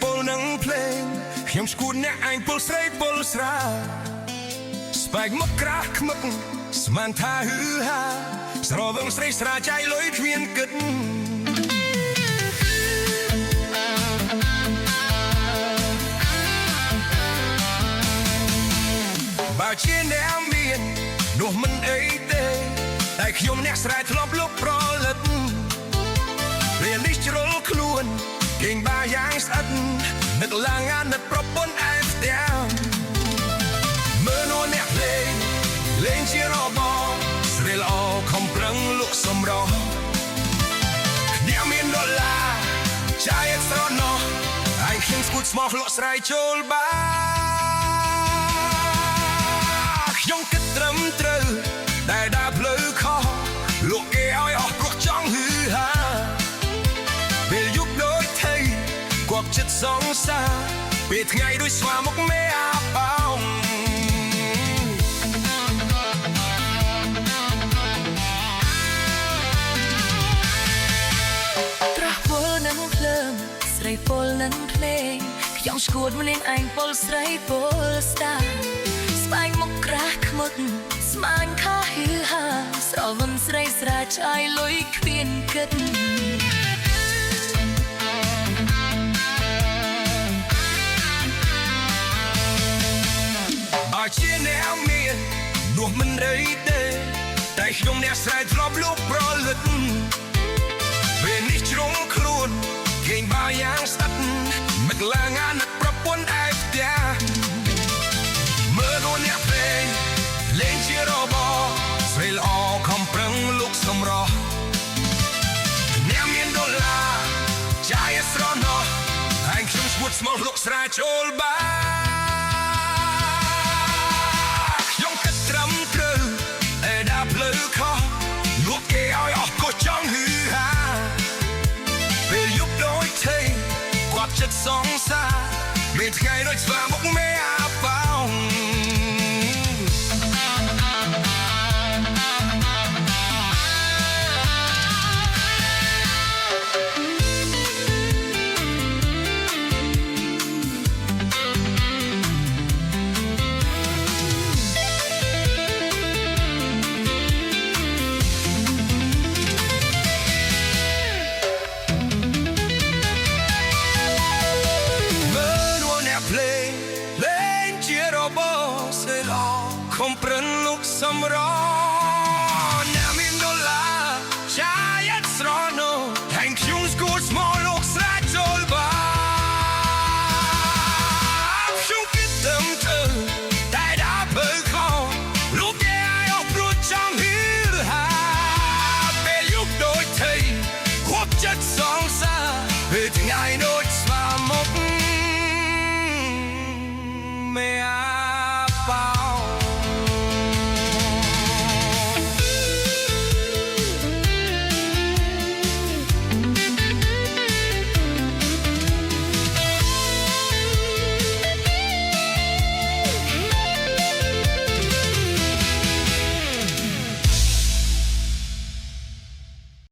ពលនឹងភ្លេងខ្ញុំស្គួតអ្នកឯងពលស្រីពលស្រាស្បែកមុខក្រាស់ខ្មឹកស្មានថាហឺហាស្រវឹងស្រីស្រាចៃលុយគ្មានគិតបើជាអ្នកមាននោះមិនអីទេតែខ្ញុំអ្នកស្រែធ្លាប់លុបប្រលិតរៀននេះជ្រុលខ្លួនគេងបាយ៉ាងស្អិតនឹកឡើងអាណិតប្រពន្ធឯផ្ទះមើលនោះអ្នកលេងជារបរស្រីល្អខំប្រឹងលក់សម្រស់អ្នកមានដុល្លារចាយស្រណោះឯងខ្ញុំស្គួតស្មោះលក់ស្រែចូលបាខ្ញុំគិតត្រឹមត្រូវតែដើរផ្លូវខុសលក់គេឲ្យអស់ព្រោះចង់ហឺហាពេលយប់ដូចថៃគប់ចិត្តសងសាពេលថ្ងៃដូចស្វាមុខមេអាប៉ោងត្រាស់ពលនឹងភ្លើងស្រីពលនឹងភ្លេងខ្ញុំស្គួតម្នាងឯងពលស្រីពលស្តាស្បែកមុខក្រាស់ខ្មឹកស្មានខាហឺហាស្រវឹងស្រីស្រាចៃលុយគ្មានគិតបើជាអ្នកមាននោះមិនរីទេតែខ្ញុំអ្នកស្រែធ្លាប់លុបប្រលិតពេលនេះជ្រុងខ្លួនគេងបាយ៉ាងស្អិតនឹកឡើងអាណិតប្រពន្ធឯផ្ទះមើលនោះអ្នកលេងជារបរស្រីល្អខំប្រឹងលក់សម្រស់អ្នកមានដុល្លារចាយស្រណោះឯងខ្ញុំស្គួតស្មោះលក់ស្រែចូលបាខ្ញុំគិតត្រឹមត្រូវតែដើរផ្លូវខុសលក់គេឲ្យអស់ក៏ចង់ហឺហាពេលយប់ដូចថៃគាត់ចិត្តសងសាមានថ្ងៃដូចស្វាមុខមេអា